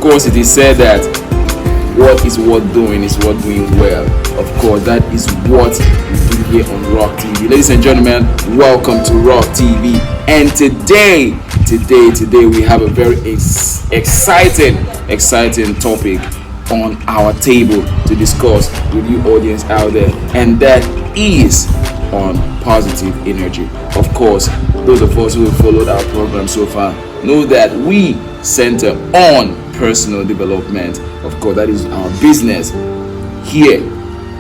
course, it is said that what is worth doing is worth doing well. Of course, that is what we do here on Rock TV. Ladies and gentlemen, welcome to Rock TV. And today we have a very exciting topic on our table to discuss with you audience out there, and that is on positive energy. Of course, those of us who have followed our program so far know that we center on personal development. Of course, that is our business here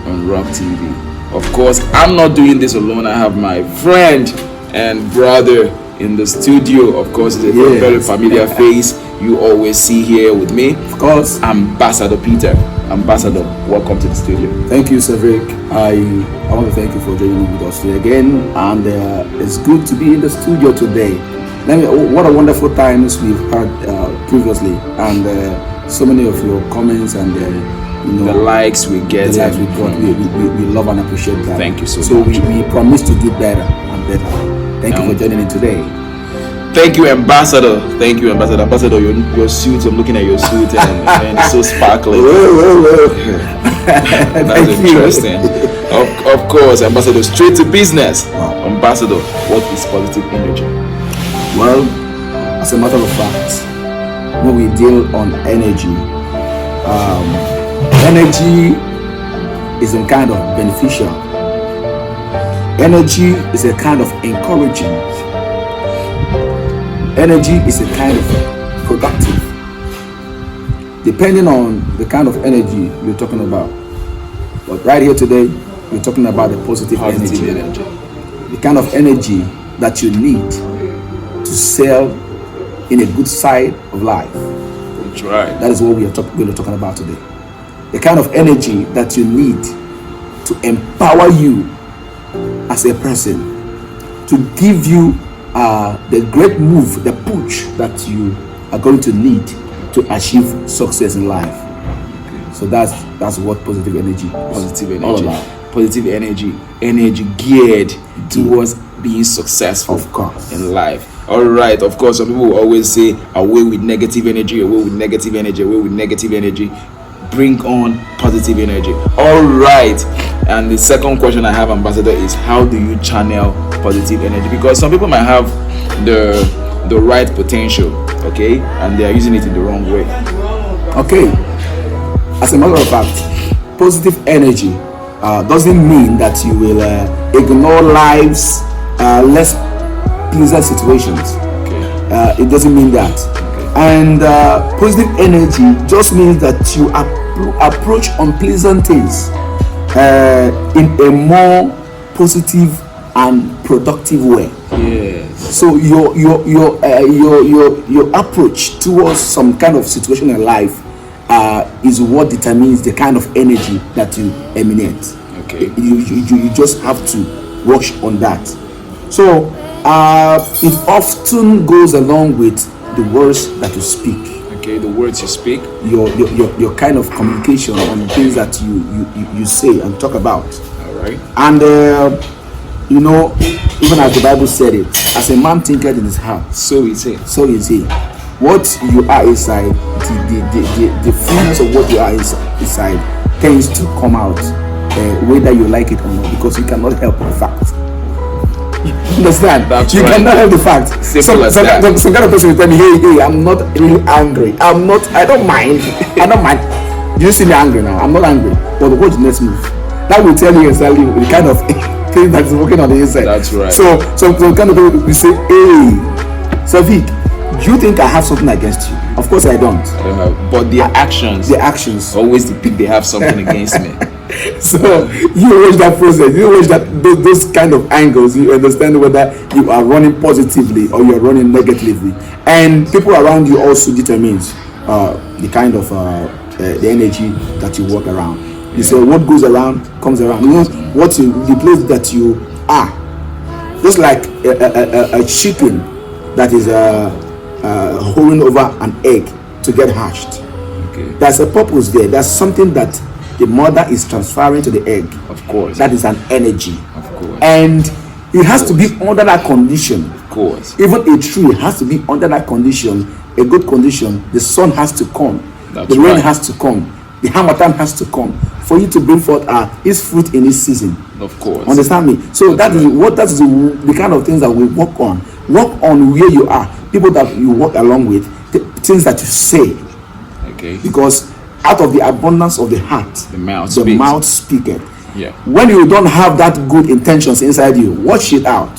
on Rock TV. Of course, I'm not doing this alone. I have my friend and brother in the studio. Of course, it's a very familiar face you always see here with me. Of course, Ambassador Peter. Ambassador, welcome to the studio. Thank you, Cedric. I want to thank you for joining me with us today again, and it's good to be in the studio today. What a wonderful times we've had previously, and so many of your comments and the likes we get. The likes we got, we love and appreciate that. Thank you so much. So we promise to do better and better. Thank you for joining in today. Thank you, Ambassador. Thank you, Ambassador. Ambassador, your suit, I'm looking at your suit and it's so sparkling. That's interesting. Of course, Ambassador, straight to business. Wow. Ambassador, what is positive energy? Well, as a matter of fact, when we deal on energy, energy is a kind of beneficial. Energy is a kind of encouraging. Energy is a kind of productive. Depending on the kind of energy you're talking about. But right here today, we're talking about the positive energy. The kind of energy that you need to sail in a good side of life. That's right. That is what we are talking about today. The kind of energy that you need to empower you as a person, to give you the great move, the push that you are going to need to achieve success in life. So that's what positive energy all about. Positive energy geared towards being successful, of course, in life. All right. Of course, some people will always say, away with negative energy, away with negative energy, away with negative energy. Bring on positive energy. All right. And the second question I have, Ambassador, is how do you channel positive energy? Because some people might have the right potential, okay, and they are using it in the wrong way. Okay. As a matter of fact, positive energy doesn't mean that you will ignore life's less pleasant situations. Okay. It doesn't mean that. Okay. And positive energy just means that you approach unpleasant things in a more positive and productive way. Yes. So your approach towards some kind of situation in life is what determines the kind of energy that you emanate. Okay. You just have to work on that. So it often goes along with the words that you speak. Okay, the words you speak. Your kind of communication on things that you say and talk about. All right. And even as the Bible said it, as a man thinketh in his heart, So is it. so is he. What you are inside, the fullness of what you are inside tends to come out, whether you like it or not, because you cannot help the fact. You understand? That's you right. cannot help the fact. Some kind of person will tell me, hey, I'm not really angry. I don't mind. You see me angry now. I'm not angry. But what's the next move? That will tell you exactly the kind of thing that's working on the inside. That's right. So kind of people will say, hey, Safik, do you think I have something against you? Of course I don't. I don't know. But their actions always depict they have something against me. So you watch that process, you watch those kind of angles, you understand whether you are running positively or you are running negatively, and people around you also determines the kind of the energy that you walk around. You say what goes around comes around. You know the place that you are, just like a chicken that is holding over an egg to get hatched. Okay. There's a purpose there. There's something that the mother is transferring to the egg. Of course. That is an energy. Of course. And it has to be under that condition. Of course. Even a tree has to be under that condition a good condition, the sun has to come, That's the rain right. has to come, the harmattan has to come for you to bring forth its fruit in its season. Of course. Understand me? So That's that's the kind of things that we work on. Work on where you are, people that you work along with, the things that you say, Okay. because out of the abundance of the heart, The mouth the speaks. mouth speaketh. Yeah. When you don't have that good intentions inside you, wash it out.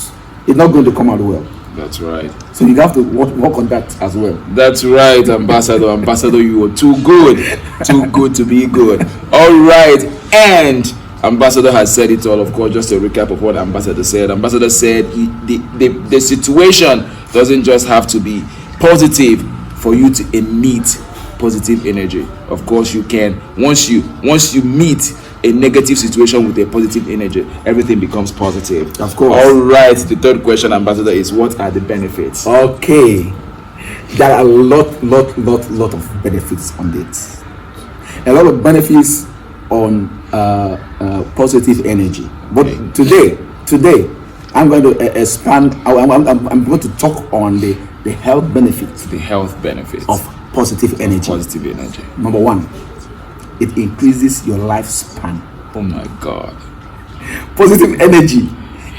It's not going to come out well. That's right. So you have to work on that as well. That's right, Ambassador. Ambassador, you are too good. Too good to be good. All right. And Ambassador has said it all. Of course, just a recap of what Ambassador said. Ambassador said the situation doesn't just have to be positive for you to emit positive energy. Of course, you can. Once you meet a negative situation with a positive energy, everything becomes positive. Of course. All right. The third question, Ambassador, is what are the benefits? Okay. There are a lot of benefits on it. A lot of benefits on positive energy. But Okay. today, I'm going to expand. I'm going to talk on the health benefits The health benefits of positive energy. positive energy. Number one, it increases your lifespan. Oh my God. Positive energy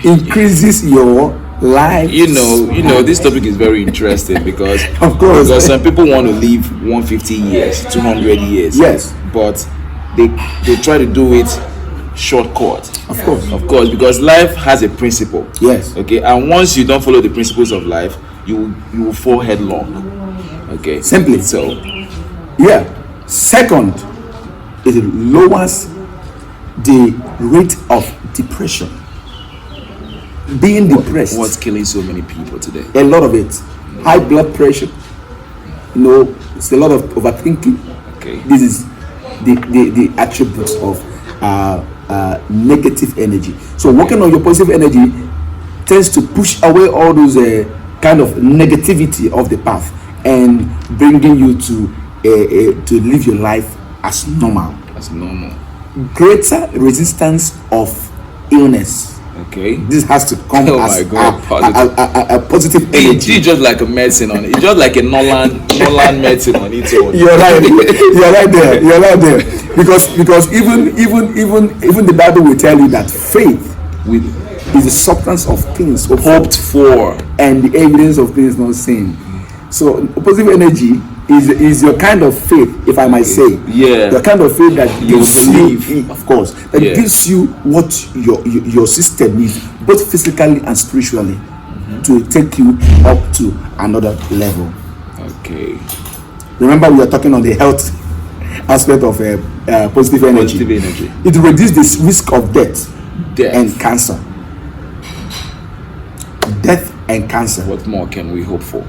increases your life. You know, this topic is very interesting because Of course. because some people want to live 150 years, 200 years. Yes. But they try to do it shortcut. Of course. Of course, because life has a principle. Yes. Okay, and once you don't follow the principles of life, you will fall headlong. Okay. Simply. So Yeah. Second, it lowers the rate of depression. Being depressed, what's killing so many people today? a lot of it, high blood pressure. It's a lot of overthinking. Okay. This is the attributes of negative energy. So working on your positive energy tends to push away all those kind of negativity of the path and bringing you to live your life as normal. That's normal. Greater resistance of illness. Okay. This has to come Oh as my God, a positive energy. It's just like a medicine on it. It's just like a Nolan medicine on its own. You're right. You're right there. Because even the Bible will tell you that faith With is the substance of things hoped for. and the evidence of things not seen. So positive energy is your kind of faith, if I might say. Yeah. The kind of faith that You gives believe. you, of course, that Yeah. gives you what your system needs, both physically and spiritually, to take you up to another level. Okay. Remember, we are talking on the health aspect of positive energy. Positive energy. It reduces the risk of death Death. and cancer. Death and cancer. What more can we hope for?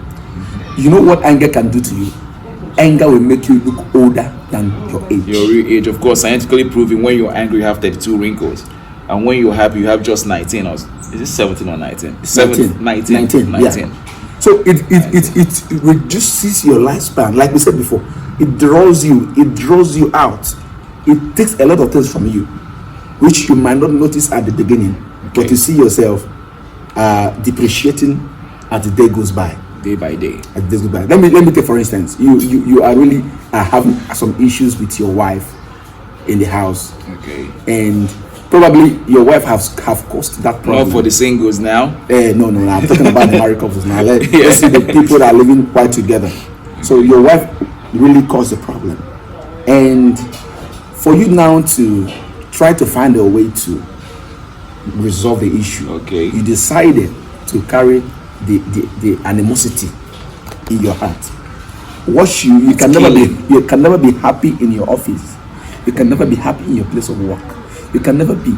You know what anger can do to you? Anger will make you look older than your age. Your real age, of course, scientifically proven. When you're angry, you have 32 wrinkles, and when you're happy, you have just 19. Or is it 17 or 19? 19. Yeah. So it reduces your lifespan. Like we said before, it draws you out. It takes a lot of things from you, which you might not notice at the beginning, but you see yourself depreciating as the day goes by. Day by day. As the day goes by. Let me take for instance. You are really having some issues with your wife in the house, Okay. and probably your wife have caused that problem. Not for the singles now. No, I'm talking about the married couples now. Let's Yeah. see the people that are living quite together. So your wife really caused the problem, and for you now to try to find a way to resolve the issue, Okay. you decided to carry the animosity in your heart. You can never be happy in your office. You can never be happy in your place of work. You can never be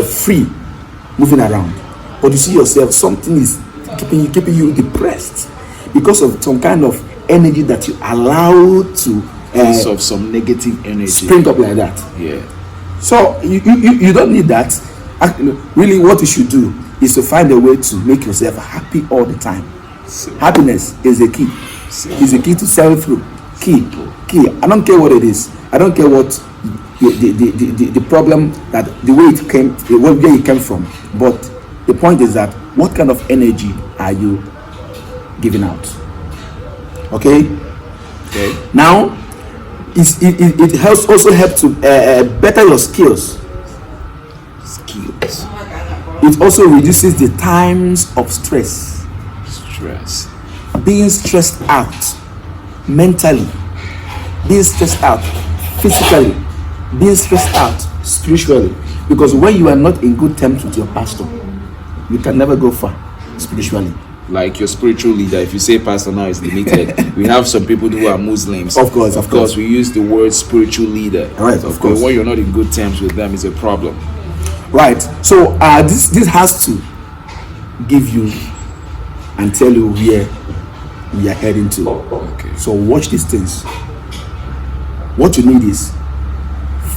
free moving around. But you see yourself, something is keeping you depressed because of some kind of energy that you allow to Because of some negative energy. spring up like that. Yeah. So you don't need that. Really, what you should do is to find a way to make yourself happy all the time. Happiness is the key. Is the key to sell through. Key. I don't care what it is. I don't care what the problem, that the way it came, where it came from. But the point is that what kind of energy are you giving out? Okay. Now, it helps also help to better your skills. It also reduces the times of stress. Being stressed out mentally, being stressed out physically, being stressed out spiritually. Because when you are not in good terms with your pastor, you can never go far spiritually. Like your spiritual leader, if you say pastor now is limited, we have some people who are Muslims. Of course, we use the word spiritual leader. Right, of course. When you're not in good terms with them, is a problem. Right. So this has to give you and tell you where we are heading to. Okay. So watch these things. What you need is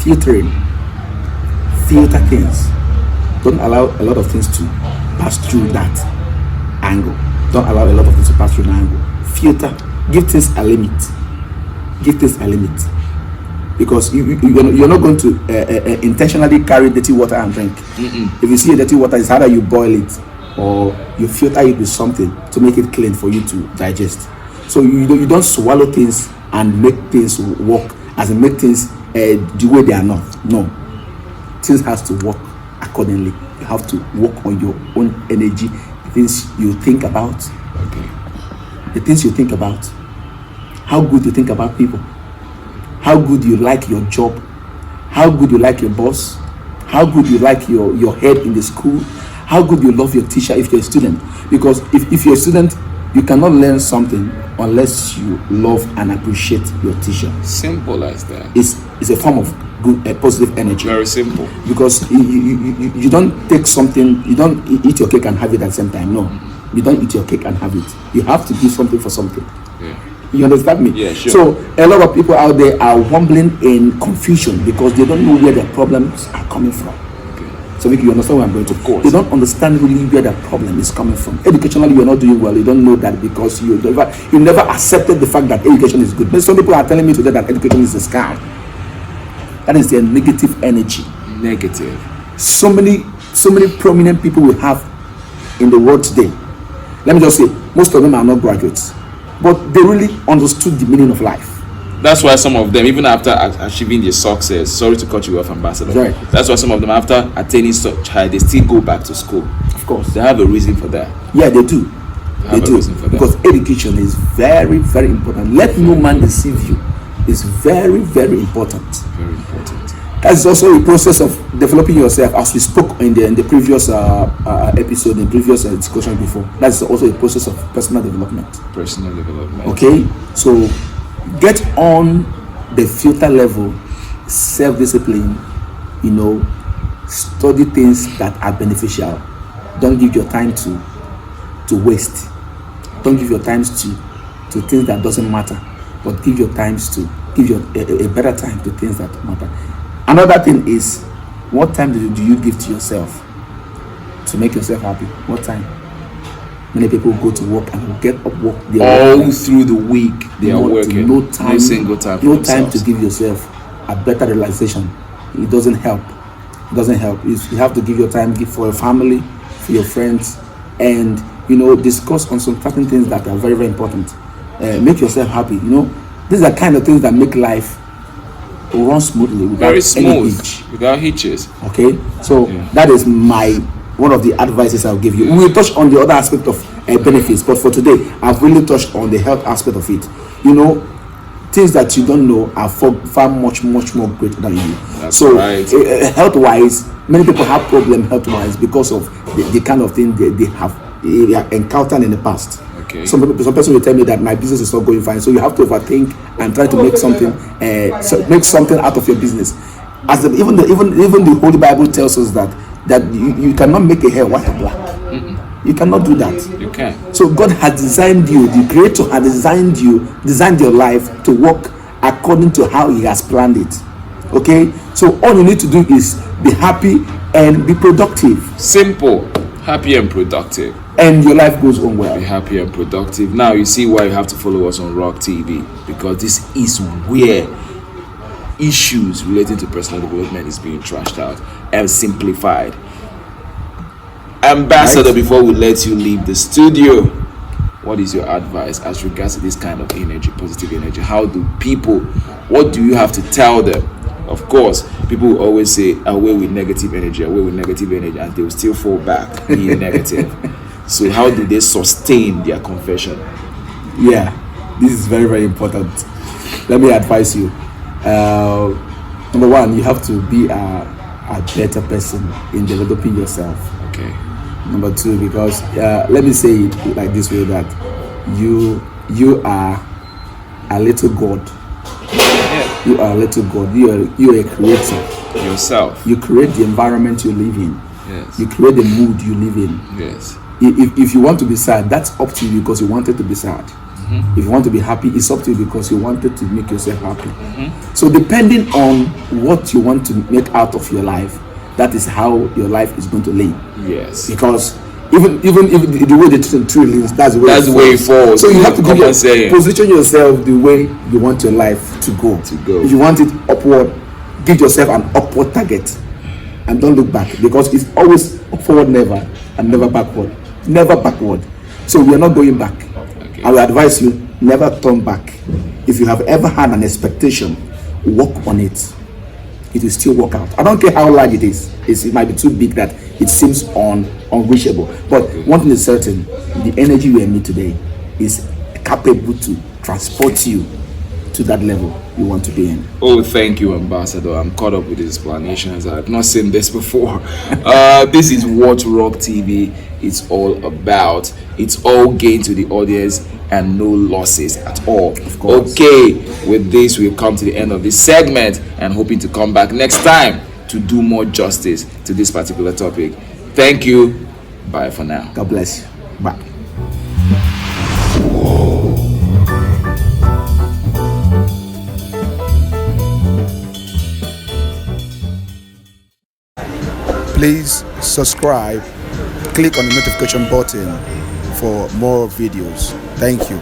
filtering. Filter things. Don't allow a lot of things to pass through that angle. Don't allow a lot of things to pass through the angle. Filter. Give things a limit. Give things a limit. Because you're not going to intentionally carry dirty water and drink. If you see a dirty water, it's either you boil it or you filter it with something to make it clean for you to digest. So you don't swallow things and make things work, as in make things the way they are not. No. Things has to work accordingly. You have to work on your own energy, the things you think about. Okay. The things you think about. How good you think about people. How good you like your job. How good you like your boss. How good you like your head in the school. How good you love your teacher if you're a student. Because if you're a student, you cannot learn something unless you love and appreciate your teacher. Simple as that. It's a form of good, positive energy. Very simple. Because you don't take something, you don't eat your cake and have it at the same time. No, you don't eat your cake and have it. You have to give something for something. Yeah. You understand me? Yeah, sure. So a lot of people out there are wobbling in confusion because they don't know where their problems are coming from. Okay. So you understand where I'm going to. Of course. They don't understand really where the problem is coming from. Educationally, you're not doing well. You don't know that because you never accepted the fact that education is good. But some people are telling me today that education is a scam. That is their negative energy. Negative. So many prominent people we have in the world today. Let me just say, most of them are not graduates, but they really understood the meaning of life. That's why some of them, even after achieving their success, sorry to cut you off, Ambassador. Right. That's why some of them, after attaining such high, they still go back to school. Of course. They have a reason for that. Yeah, they do. They do. Because education is very, very important. Let no man deceive you. It's very, very important. Very important. That's also a process of developing yourself, as we spoke in the previous episode, in previous discussion before. That's also a process of personal development. Personal development. Okay, so get on the filter level, self-discipline. Study things that are beneficial. Don't give your time to waste. Don't give your times to things that doesn't matter, but give your times to give your a better time to things that matter. Another thing is, what time do you give to yourself to make yourself happy? What time? Many people go to work and get up work all through the week. They are working. No time. No single time. No time to give yourself a better realization. It doesn't help. It doesn't help. You have to give your time, give for your family, for your friends, and discuss on some certain things that are very, very important. Make yourself happy. These are kind of things that make life run smoothly without very smooth, any hitch. without hitches. Okay, so that is one of the advices I'll give you. We will touch on the other aspect of benefits, but for today, I've really touched on the health aspect of it. Things that you don't know are far much more greater than you. That's so, right. Health-wise, many people have problem health-wise because of the kind of thing they have encountered in the past. Okay. Some person will tell me that my business is not going fine, so you have to overthink and try to make something out of your business. As even the Holy Bible tells us that you cannot make a hair white or black. You cannot do that. You can. So God has designed you. The Creator has designed your life to work according to how He has planned it. Okay. So all you need to do is be happy and be productive. Simple. Happy and productive. And your life goes on well. Be happy and productive. Now you see why you have to follow us on Rock TV, because this is where issues relating to personal development is being trashed out and simplified. Ambassador, before we let you leave the studio, what is your advice as regards to this kind of energy, positive energy? How do people, what do you have to tell them? Of course, people will always say, away with negative energy, and they will still fall back being negative. So how do they sustain their confession? Yeah, this is very, very important. Let me advise you. Number one, you have to be a better person in developing yourself. Okay. Number two, because let me say it like this way, that you are a little God. Yeah. You are a little God. You are a creator. Yourself. You create the environment you live in. Yes. You create the mood you live in. Yes. If you want to be sad, that's up to you because you wanted to be sad. If you want to be happy, it's up to you because you wanted to make yourself happy. So depending on what you want to make out of your life, that is how your life is going to live. Yes. Because even if the way the tree lives, that's the way it falls. So you have to position yourself the way you want your life to go. If you want it upward, give yourself an upward target and don't look back, because it's always forward never and never backward. Never backward. So we are not going back. I will advise you, never turn back. If you have ever had an expectation, work on it. It will still work out. I don't care how large it is. It might be too big that it seems unreachable. But one thing is certain, the energy we emit today is capable to transport you to that level you want to be in. Oh, thank you, Ambassador. I'm caught up with these explanations. I've not seen this before. This is what Rock TV is all about. It's all gain to the audience and no losses at all. Of course. Okay, with this, we've come to the end of this segment and hoping to come back next time to do more justice to this particular topic. Thank you. Bye for now. God bless you. Bye. Please subscribe, click on the notification button for more videos. Thank you.